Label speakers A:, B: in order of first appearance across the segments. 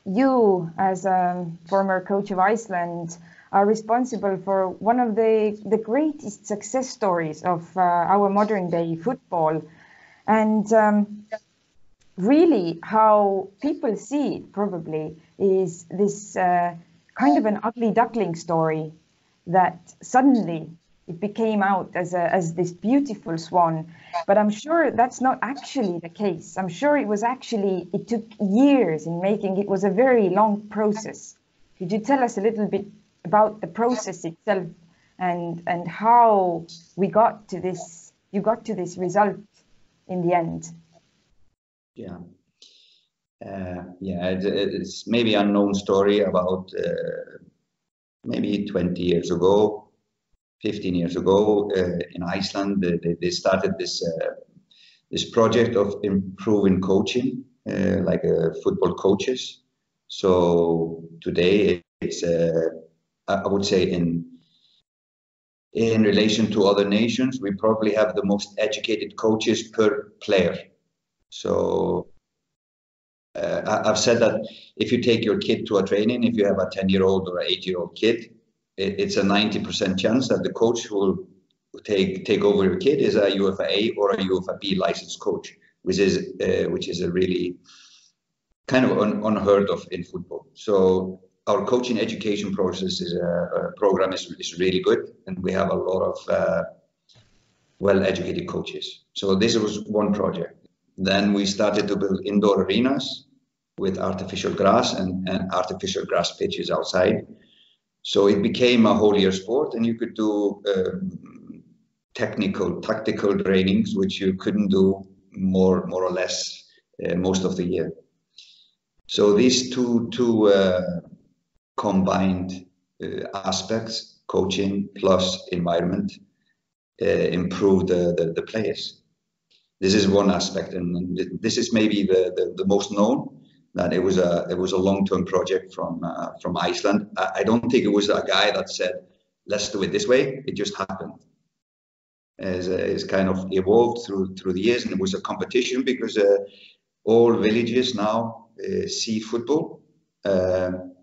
A: you, as a former coach of Iceland, are responsible for one of the greatest success stories of our modern day football. And really how people see it probably is this kind of an ugly duckling story that suddenly it became out as this beautiful swan. But I'm sure that's not actually the case. I'm sure it took years in making. It was a very long process. Could you tell us a little bit about the process itself and how we got to this, you got to this result in the end?
B: Yeah. It's maybe an unknown story about maybe 20 years ago, 15 years ago in Iceland. They started this project of improving coaching, like football coaches. So today it's, I would say in relation to other nations, we probably have the most educated coaches per player. So I've said that if you take your kid to a training, if you have a 10-year-old or an 8-year-old kid, it's a 90% chance that the coach who will take over your kid is a UEFA A or a UEFA B licensed coach, which is a really kind of unheard of in football. So our coaching education process program is really good, and we have a lot of well-educated coaches. So this was one project. Then we started to build indoor arenas with artificial grass and artificial grass pitches outside. So it became a whole year sport, and you could do technical, tactical trainings, which you couldn't do more or less most of the year. So these two combined aspects, coaching plus environment, improve the players. This is one aspect, and this is maybe the most known, that it was a long-term project from Iceland. I don't think it was a guy that said, let's do it this way. It just happened. It's kind of evolved through the years, and it was a competition because all villages now see football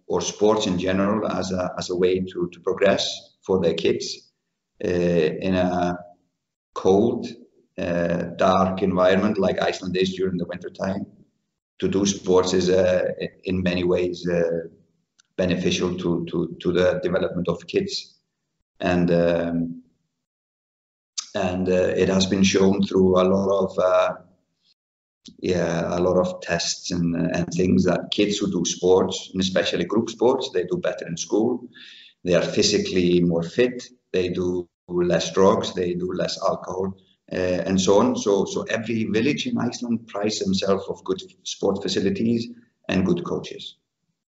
B: or sports in general as a way to progress for their kids in a cold, dark environment like Iceland is during the winter time. To do sports is in many ways beneficial to the development of kids, and it has been shown through a lot of tests and things that kids who do sports, and especially group sports, they do better in school. They are physically more fit. They do less drugs. They do less alcohol. And so on. So every village in Iceland prides themselves of good sport facilities and good coaches.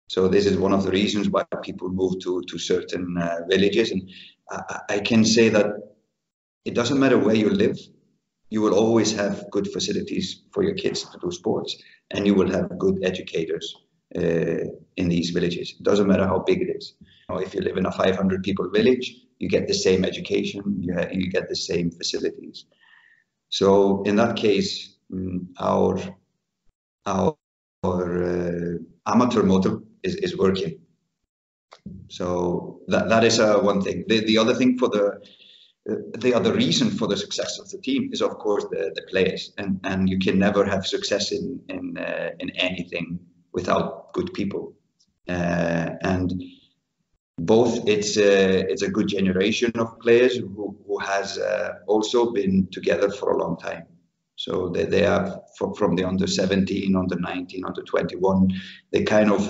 B: So this is one of the reasons why people move to certain villages. And I can say that it doesn't matter where you live, you will always have good facilities for your kids to do sports, and you will have good educators in these villages. It doesn't matter how big it is. You know, if you live in a 500 people village, you get the same education, you get the same facilities. So in that case, our amateur model is working. So that is one thing. The other thing for the other reason for the success of the team is, of course, the players, and you can never have success in anything without good people, and both it's a good generation of players who has also been together for a long time. So they have from the under 17, under 19, under 21, they kind of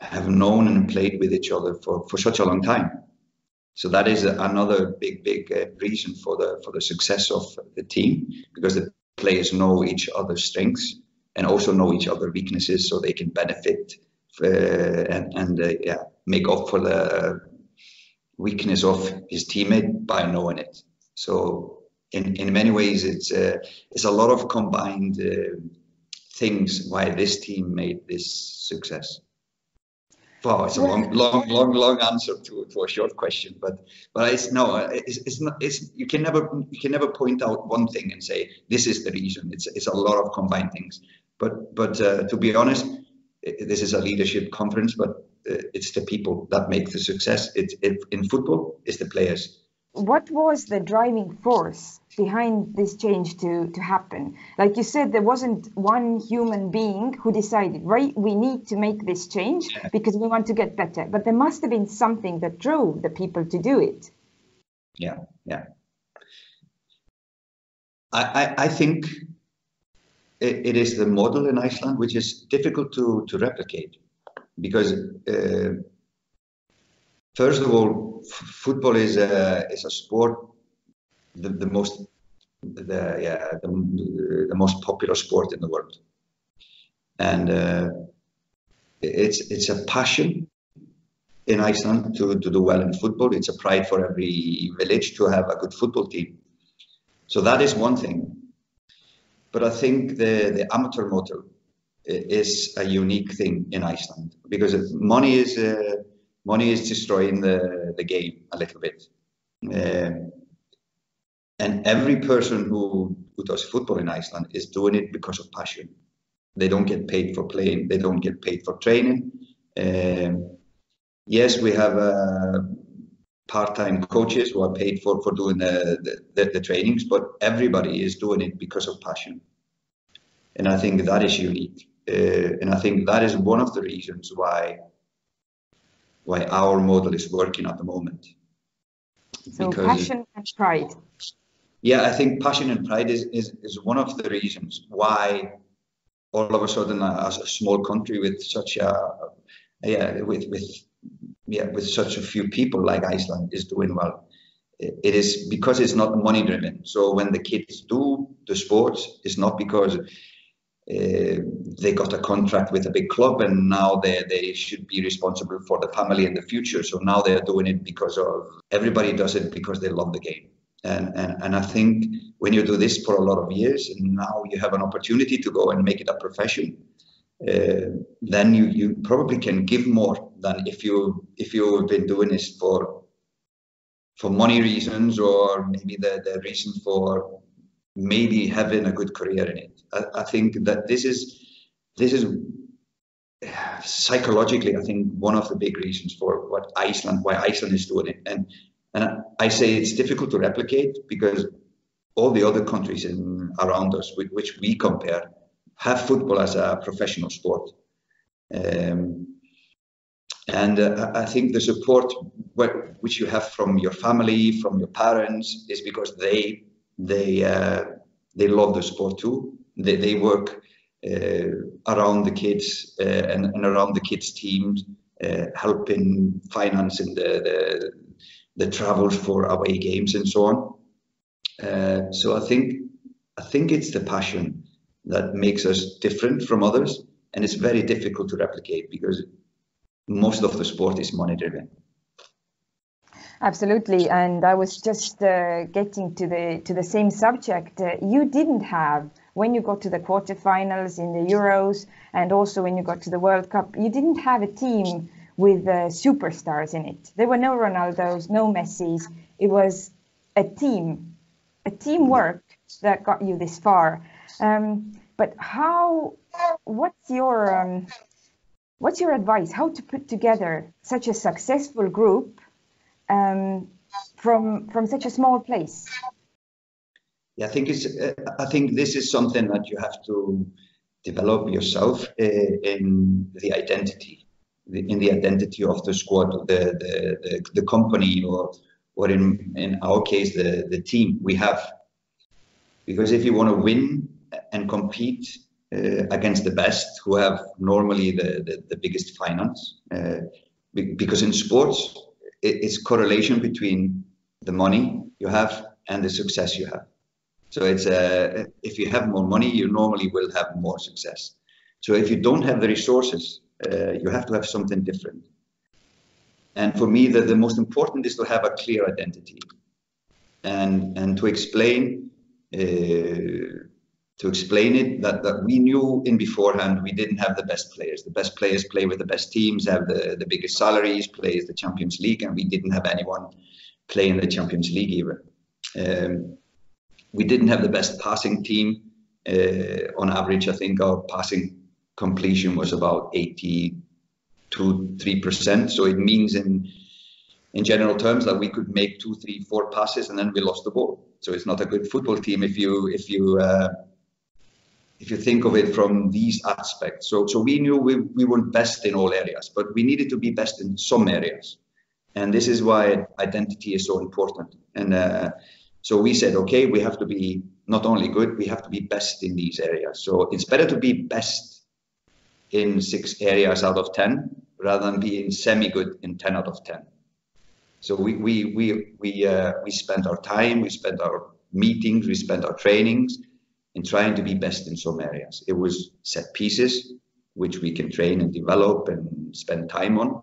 B: have known and played with each other for such a long time. So that is another big reason for the success of the team, because the players know each other's strengths and also know each other's weaknesses, so they can benefit and make up for the weakness of his teammate by knowing it. So in many ways, it's a lot of combined things why this team made this success. Wow, it's a long answer to a short question, but it's not. You can never point out one thing and say this is the reason. It's a lot of combined things, But to be honest, this is a leadership conference, but it's the people that make the success. In football, it's the players.
A: What was the driving force behind this change to happen? Like you said, there wasn't one human being who decided, right, we need to make this change because we want to get better. But there must have been something that drove the people to do it.
B: Yeah. I think it is the model in Iceland, which is difficult to replicate, because first of all, football is a sport, the most popular sport in the world, and it's a passion in Iceland to do well in football. It's a pride for every village to have a good football team. So that is one thing. But I think the amateur model is a unique thing in Iceland, because money is destroying the game a little bit. And every person who does football in Iceland is doing it because of passion. They don't get paid for playing. They don't get paid for training. Yes, we have part-time coaches who are paid for doing the trainings, but everybody is doing it because of passion. And I think that is unique. And I think that is one of the reasons why our model is working at the moment.
A: So passion and pride.
B: Yeah, I think passion and pride is one of the reasons why all of a sudden, as a small country with such with such a few people like Iceland is doing well. It is because it's not money driven. So when the kids do the sports, it's not because they got a contract with a big club and now they should be responsible for the family in the future. So now they're doing it because everybody does it because they love the game. And I think when you do this for a lot of years and now you have an opportunity to go and make it a profession, then you probably can give more than if you've been doing this for money reasons, or maybe the reason for maybe having a good career in it. I think that this is psychologically, I think, one of the big reasons for why Iceland is doing it. And I say it's difficult to replicate because all the other countries around us with which we compare have football as a professional sport. And I think the support which you have from your family, from your parents, is because they love the sport too. They work around the kids and around the kids' teams, helping financing the travels for away games and so on. So I think it's the passion that makes us different from others, and it's very difficult to replicate because most of the sport is money driven.
A: Absolutely, and I was just getting to the same subject. You didn't have, when you got to the quarterfinals in the Euros and also when you got to the World Cup, you didn't have a team with superstars in it. There were no Ronaldos, no Messis. It was a teamwork that got you this far. But what's your advice? How to put together such a successful group from such a small place?
B: Yeah, I think this is something that you have to develop yourself in the identity, in the identity of the squad, the company, or in our case the team we have. Because if you want to win and compete against the best, who have normally the biggest finance, because in sports it's correlation between the money you have and the success you have. So it's if you have more money, you normally will have more success. So if you don't have the resources, you have to have something different. And for me, the most important is to have a clear identity and to explain it that we knew in beforehand we didn't have the best players. The best players play with the best teams, have the biggest salaries, plays the Champions League, and we didn't have anyone playing the Champions League even. We didn't have the best passing team. On average, I think our passing completion was about 82-3%. So it means in general terms that we could make 2, 3, 4 passes and then we lost the ball. So it's not a good football team if you think of it from these aspects. So we knew we weren't best in all areas, but we needed to be best in some areas. And this is why identity is so important. And so we said, okay, we have to be not only good, we have to be best in these areas. So it's better to be best in 6 areas out of 10 rather than being semi-good in 10 out of 10. So we spent our time, we spent our meetings, we spent our trainings in trying to be best in some areas. It was set pieces, which we can train and develop and spend time on.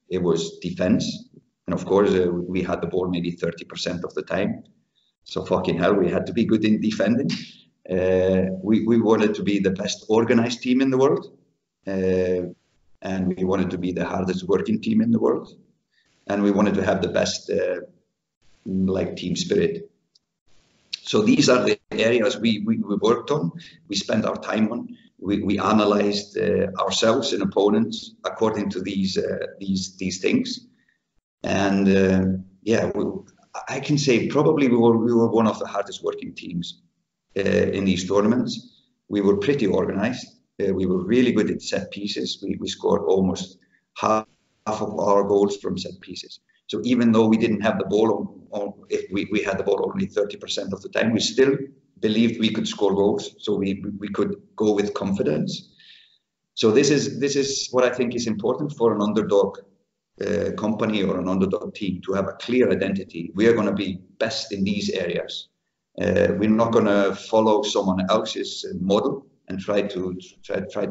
B: It was defense. And of course, we had the ball maybe 30% of the time. So fucking hell, we had to be good in defending. We wanted to be the best organized team in the world. And we wanted to be the hardest working team in the world. And we wanted to have the best team spirit. So these are the areas we worked on, we spent our time on. We analyzed ourselves and opponents according to these things. And I can say probably we were one of the hardest working teams in these tournaments. We were pretty organized. We were really good at set pieces. We scored almost half of our goals from set pieces. So even though we didn't have the ball, if we had the ball only 30% of the time, we still believed we could score goals. So we could go with confidence. So this is what I think is important for an underdog company or an underdog team, to have a clear identity. We are going to be best in these areas. We're not going to follow someone else's model and try to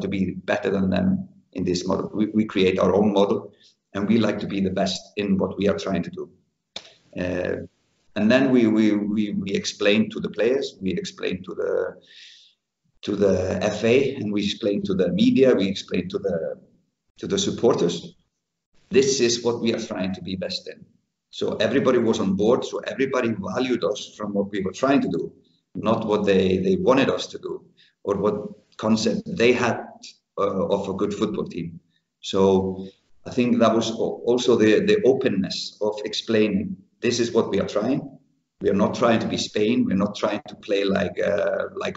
B: be better than them in this model. We create our own model, and we like to be the best in what we are trying to do. And then we explain to the players, we explain to the FA, and we explain to the media, we explain to the supporters. This is what we are trying to be best in. So everybody was on board. So everybody valued us from what we were trying to do, not what they wanted us to do or what concept they had of a good football team. So I think that was also the openness of explaining, this is what we are trying. We are not trying to be Spain. We're not trying to play like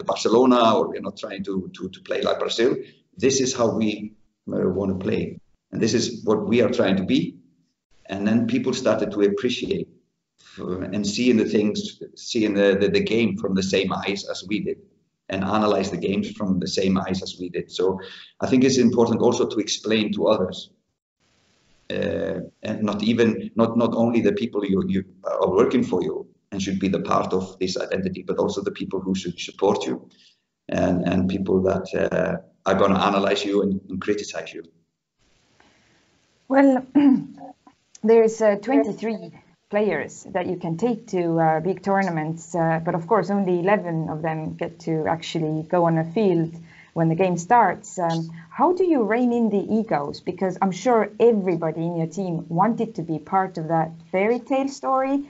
B: Barcelona, or we're not trying to play like Brazil. This is how we want to play. And this is what we are trying to be. And then people started to appreciate and seeing the game from the same eyes as we did, and analyze the games from the same eyes as we did. So I think it's important also to explain to others, and not only the people you are working for you and should be the part of this identity, but also the people who should support you, and people that are going to analyze you and criticize you.
A: Well, there's 23 players that you can take to big tournaments, but of course only 11 of them get to actually go on a field when the game starts. How do you rein in the egos? Because I'm sure everybody in your team wanted to be part of that fairy tale story,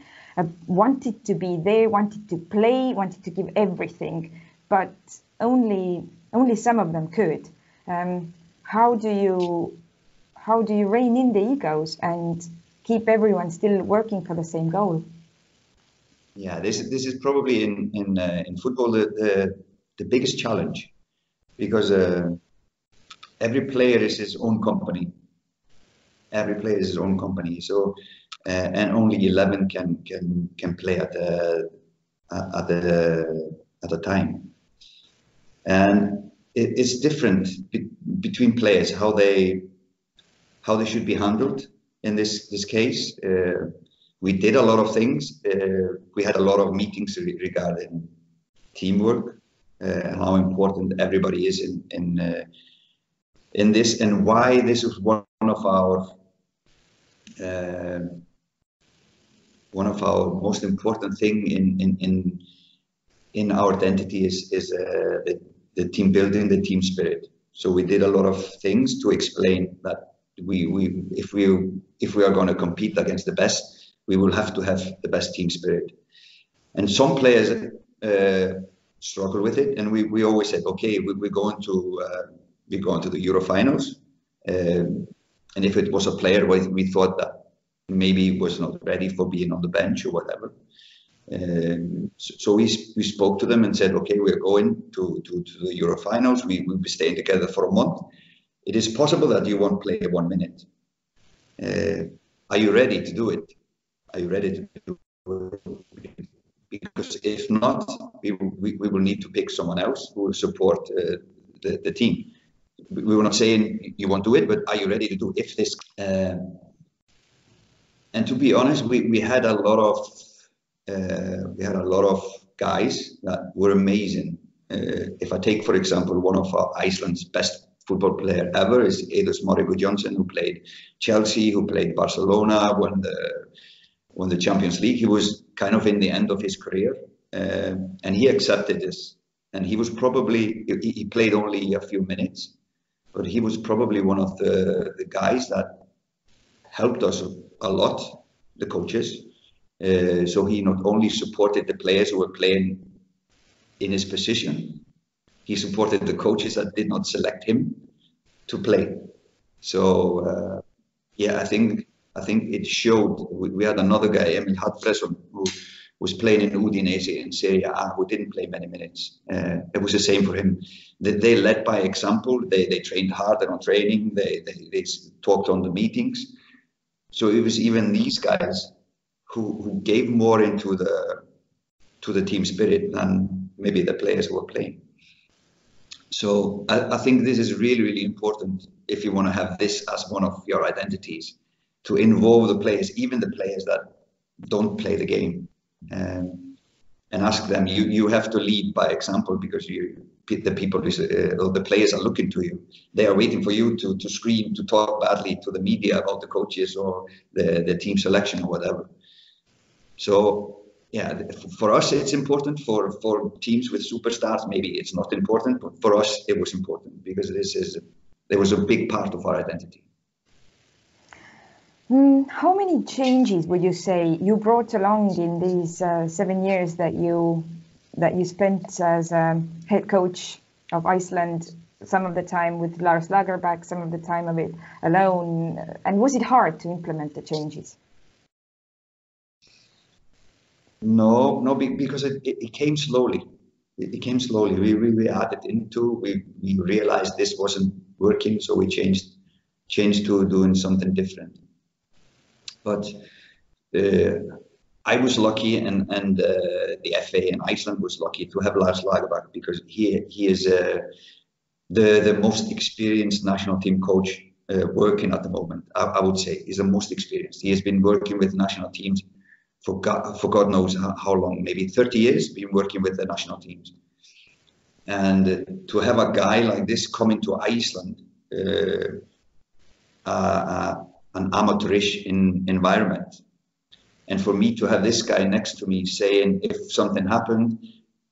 A: wanted to be there, wanted to play, wanted to give everything, but only some of them could. How do you rein in the egos and keep everyone still working for the same goal?
B: Yeah, this is probably in football the biggest challenge, because every player is his own company. Every player is his own company. So and only 11 can play at a time, and it's different between players how they should be handled. In this case, we did a lot of things. We had a lot of meetings regarding teamwork, and how important everybody is in this, and why this is one of our most important thing in our identity is the team building, the team spirit. So we did a lot of things to explain that if we are going to compete against the best, we will have to have the best team spirit. And some players struggle with it, and we always said, okay, we're going to the Euro finals, and if it was a player we thought that maybe was not ready for being on the bench or whatever, so we spoke to them and said, okay, we're going to the Euro finals. We'll be staying together for a month. It is possible that you won't play 1 minute. Are you ready to do it? Are you ready to do it? Because if not, we will need to pick someone else who will support the team. We were not saying you won't do it, but are you ready to do if this? And to be honest, we had a lot of guys that were amazing. If I take, for example, one of Iceland's best football player ever is Eiður Smári Guðjónsson, who played Chelsea, who played Barcelona, won the Champions League. He was kind of in the end of his career, and he accepted this. And he played only a few minutes, but he was probably one of the guys that helped us a lot, the coaches. So he not only supported the players who were playing in his position, he supported the coaches that did not select him to play. So yeah, I think it showed. We had another guy, Heimir Hallgrímsson, who was playing in Udinese in Serie A, who didn't play many minutes. It was the same for him. They led by example. They trained harder on training. They talked on the meetings. So it was even these guys who gave more into the team spirit than maybe the players who were playing. So I think this is really, really important if you want to have this as one of your identities, to involve the players, even the players that don't play the game, and ask them. You have to lead by example, because the players are looking to you. They are waiting for you to scream, to talk badly to the media about the coaches or the team selection or whatever. So yeah, for us it's important. For teams with superstars, maybe it's not important, but for us it was important because it was a big part of our identity.
A: How many changes would you say you brought along in these 7 years that you spent as head coach of Iceland? Some of the time with Lars Lagerbäck, some of the time of it alone. And was it hard to implement the changes?
B: No, because it came slowly. It came slowly. We added into. We realized this wasn't working, so we changed to doing something different. But I was lucky, and the FA in Iceland was lucky to have Lars Lagerbäck, because he is the most experienced national team coach working at the moment. I would say he's the most experienced. He has been working with national teams for God knows how long, maybe 30 years, been working with the national teams. And to have a guy like this coming to Iceland, an amateurish environment, and for me to have this guy next to me saying, if something happened,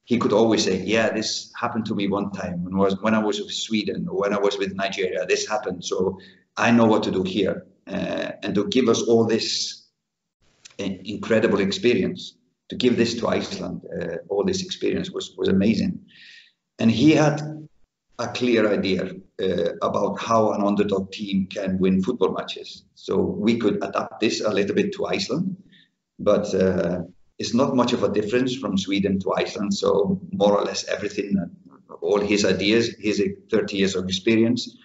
B: he could always say, yeah, this happened to me one time when I was with Sweden, or when I was with Nigeria, this happened, so I know what to do here. And to give us all this incredible experience, to give this to Iceland, all this experience was amazing. And he had a clear idea about how an underdog team can win football matches. So we could adapt this a little bit to Iceland, but it's not much of a difference from Sweden to Iceland. So more or less everything, all his ideas, his 30 years of experience,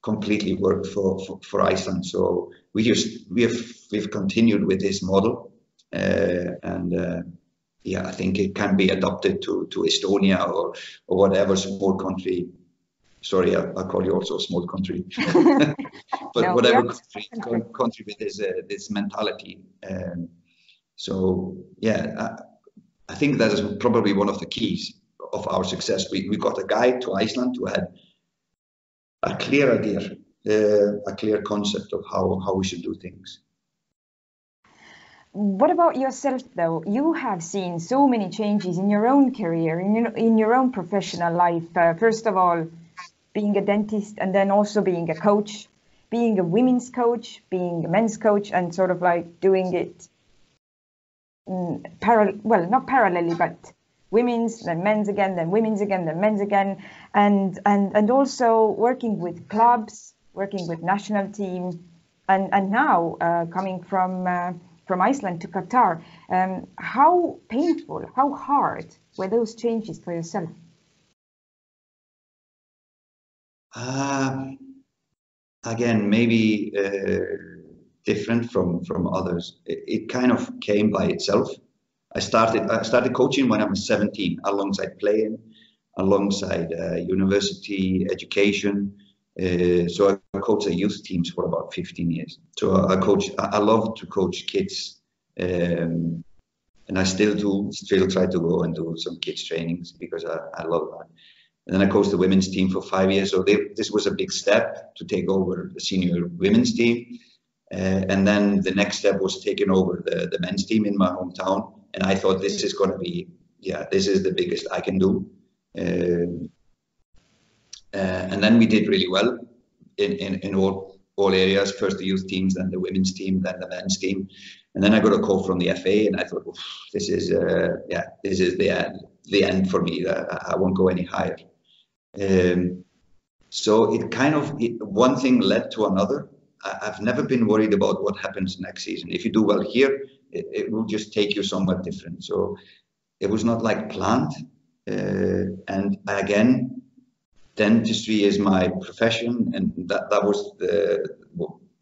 B: completely worked for Iceland. So we've continued with this model, and yeah, I think it can be adopted to Estonia or whatever small country. Sorry, I call you also a small country, but no, whatever country with this mentality. So yeah, I think that is probably one of the keys of our success. We got a guy to Iceland who had a clear idea, a clear concept of how we should do things.
A: What about yourself, though? You have seen so many changes in your own career, in your own professional life. First of all, being a dentist, and then also being a coach, being a women's coach, being a men's coach, and doing it not parallelly, but women's, then men's again, then women's again, then men's again, and also working with clubs, working with national team, and now coming from Iceland to Qatar. How painful, how hard were those changes for yourself?
B: Again, maybe different from others. It kind of came by itself. I started coaching when I was 17, alongside playing, alongside university education. So I coached the youth teams for about 15 years. So I love to coach kids, and I still try to go and do some kids trainings because I love that. And then I coached the women's team for 5 years. So this was a big step to take over the senior women's team. And then the next step was taking over the men's team in my hometown. And I thought this is going to be, this is the biggest I can do. And then we did really well in all areas. First the youth teams, then the women's team, then the men's team. And then I got a call from the FA, and I thought, this is the end for me. I won't go any higher. So it kind of, one thing led to another. I've never been worried about what happens next season. If you do well here, it will just take you somewhere different. So it was not like planned. And again, dentistry is my profession, and that was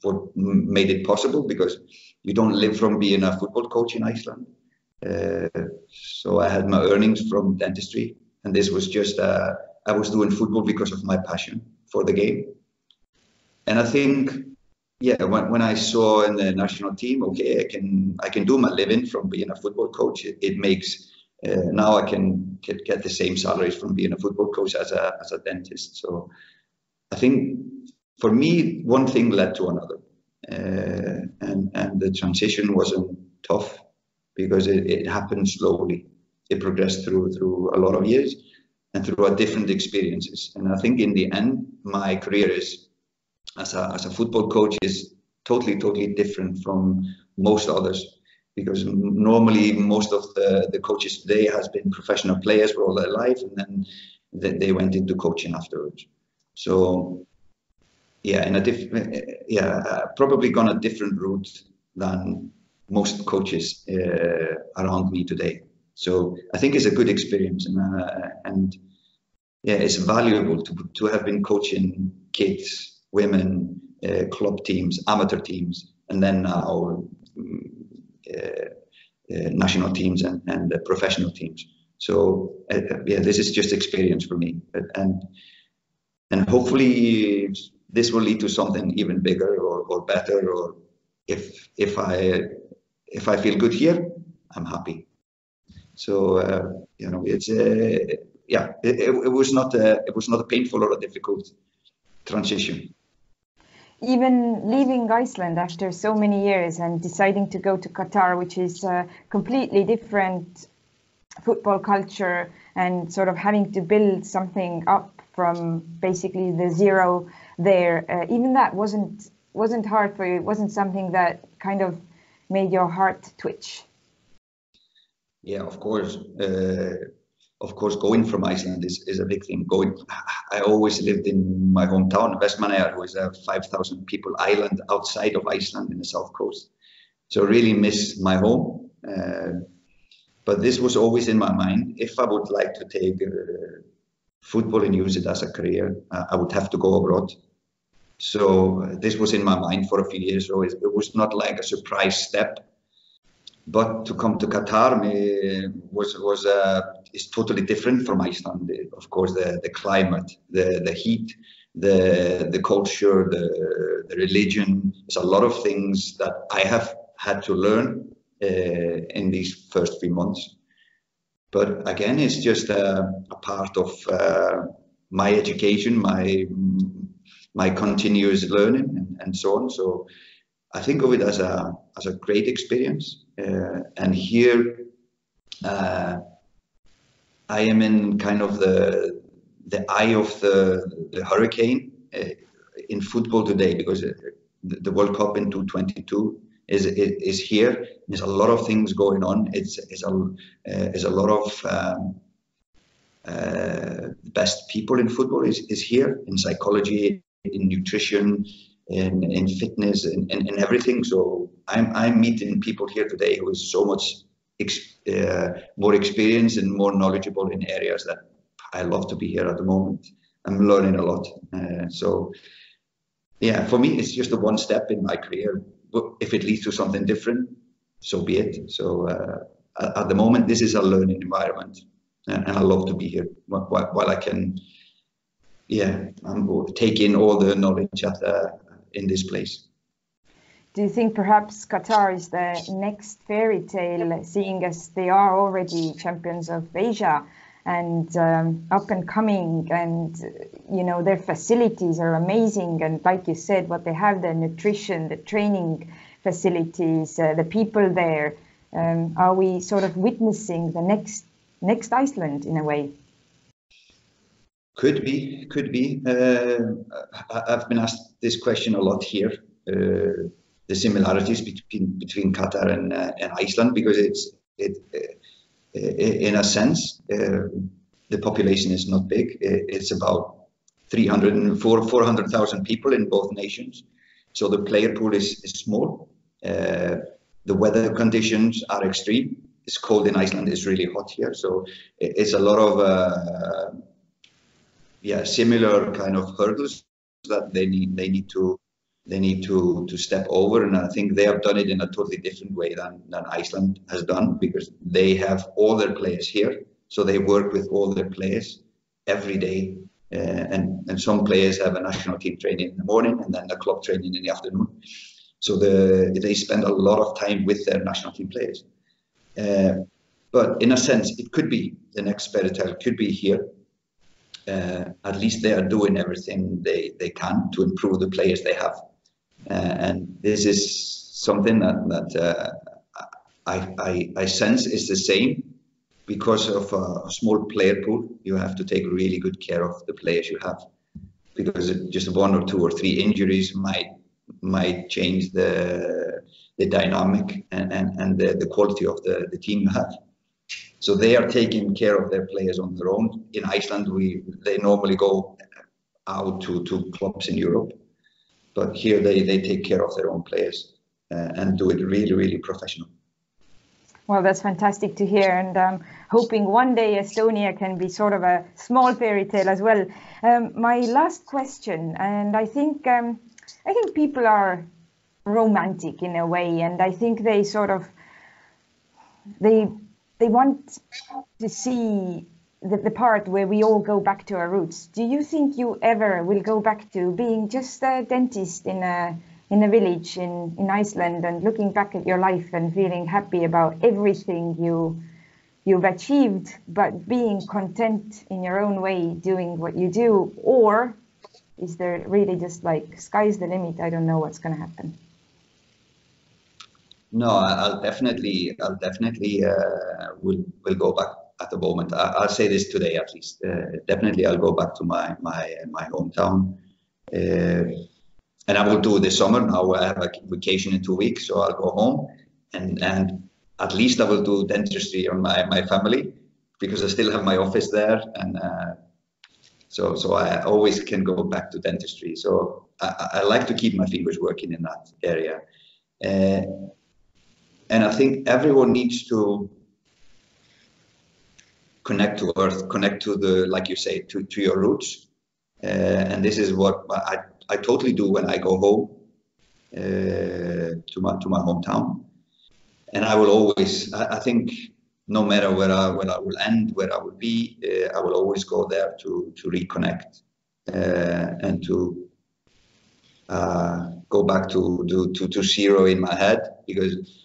B: what made it possible, because you don't live from being a football coach in Iceland. So I had my earnings from dentistry, and this was just I was doing football because of my passion for the game. And I think, when I saw in the national team, okay, I can do my living from being a football coach. It makes now I can get the same salaries from being a football coach as a dentist. So I think for me, one thing led to another, and the transition wasn't tough because it happened slowly. It progressed through a lot of years and through different experiences. And I think in the end, my career is as a football coach is totally different from most others, because normally most of the coaches today has been professional players for all their life, and then they went into coaching afterwards. So probably gone a different route than most coaches around me today. So I think it's a good experience, and it's valuable to have been coaching kids, women, club teams, amateur teams, and then now national teams and professional teams. So this is just experience for me, and hopefully this will lead to something even bigger or better. Or if I feel good here, I'm happy. So it's it was not a painful or a difficult transition.
A: Even leaving Iceland after so many years and deciding to go to Qatar, which is a completely different football culture, and sort of having to build something up from basically the zero there, even that wasn't hard for you. It wasn't something that kind of made your heart twitch.
B: Yeah, of course. Going from Iceland is a big thing. I always lived in my hometown, Vestmannaeyjar, which is a 5,000 people island outside of Iceland in the south coast. So I really miss my home. But this was always in my mind. If I would like to take football and use it as a career, I would have to go abroad. So this was in my mind for a few years. So it was not like a surprise step. But to come to Qatar is totally different from Iceland. Of course, the climate, the heat, the culture, the religion. There's a lot of things that I have had to learn in these first 3 months. But again, it's just a part of my education, my continuous learning, and so on. So I think of it as a great experience. And here I am in kind of the eye of the hurricane in football today, because the World Cup in 2022 is here. There's a lot of things going on. It's a lot of best people in football is here, in psychology, in nutrition, in fitness, in everything. So I'm meeting people here today who is so much more experienced and more knowledgeable in areas that I love to be here at the moment. I'm learning a lot. So yeah, for me, it's just a one step in my career. If it leads to something different, so be it. So at the moment, this is a learning environment, and I love to be here while I can, take in all the knowledge in this place.
A: Do you think perhaps Qatar is the next fairy tale, seeing as they are already champions of Asia and up and coming, and their facilities are amazing, and like you said, what they have, the nutrition, the training facilities, the people there, are we sort of witnessing the next Iceland in a way?
B: Could be. I've been asked this question a lot here. The similarities between Qatar and Iceland, because in a sense, the population is not big. It's about 400,000 people in both nations. So the player pool is small. The weather conditions are extreme. It's cold in Iceland. It's really hot here. So it's a lot of similar kind of hurdles that they need to step over, and I think they have done it in a totally different way than Iceland has done, because they have all their players here, so they work with all their players every day, and some players have a national team training in the morning and then a club training in the afternoon, so they spend a lot of time with their national team players. But in a sense, it could be the next fairy tale could be here. At least they are doing everything they can to improve the players they have. And this is something that I sense is the same. Because of a small player pool, you have to take really good care of the players you have, because just 1 or 2 or 3 injuries might change the dynamic and the quality of the team you have. So they are taking care of their players on their own. In Iceland, they normally go out to clubs in Europe, but here they take care of their own players and do it really, really professional.
A: Well, that's fantastic to hear, and I'm hoping one day Estonia can be sort of a small fairy tale as well. My last question, and I think people are romantic in a way, and I think they sort of they want to see the part where we all go back to our roots. Do you think you ever will go back to being just a dentist in a village in Iceland, and looking back at your life and feeling happy about everything you've achieved, but being content in your own way doing what you do? Or is there really just like sky's the limit, I don't know what's going to happen?
B: No, I'll definitely will go back at the moment. I'll say this today at least. Definitely, I'll go back to my hometown, and I will do this summer. Now I have a vacation in 2 weeks, so I'll go home, and at least I will do dentistry on my family, because I still have my office there, and so I always can go back to dentistry. So I like to keep my fingers working in that area. And I think everyone needs to connect to Earth, connect to like you say, to your roots. And this is what I totally do when I go home to my hometown. And I will always, I think, no matter where I will end, where I will be, I will always go there to reconnect and to go back to zero in my head, because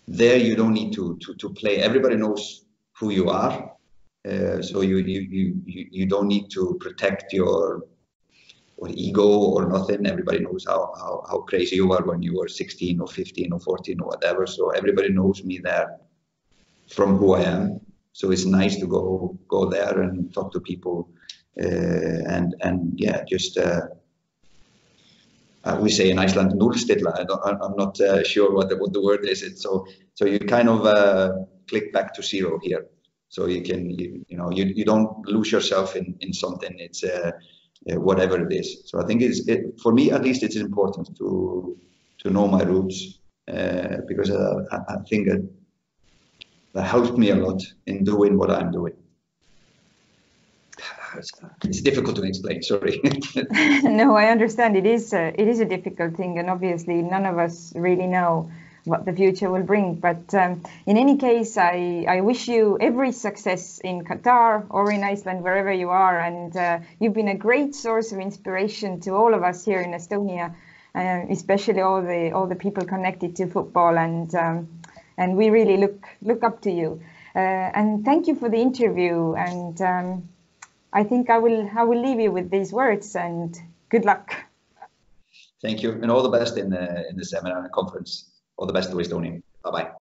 B: there you don't need to play. Everybody knows who you are, so you don't need to protect your ego or nothing. Everybody knows how crazy you are when you were 16 or 15 or 14 or whatever. So everybody knows me there from who I am. So it's nice to go there and talk to people, and yeah, just we say in Iceland, nullstilla. I'm not sure what the word is. So you kind of click back to zero here. So you can, you don't lose yourself in something. It's whatever it is. So I think for me, at least, it's important to know my roots because I think that helped me a lot in doing what I'm doing. It's difficult to explain, sorry.
A: No, I understand. It is a difficult thing, and obviously none of us really know what the future will bring. But in any case, I wish you every success in Qatar or in Iceland, wherever you are. And you've been a great source of inspiration to all of us here in Estonia, especially all the people connected to football. And we really look up to you. And thank you for the interview. And I think I will leave you with these words, and good luck.
B: Thank you, and all the best in the seminar and conference. All the best to Estonia. Bye-bye.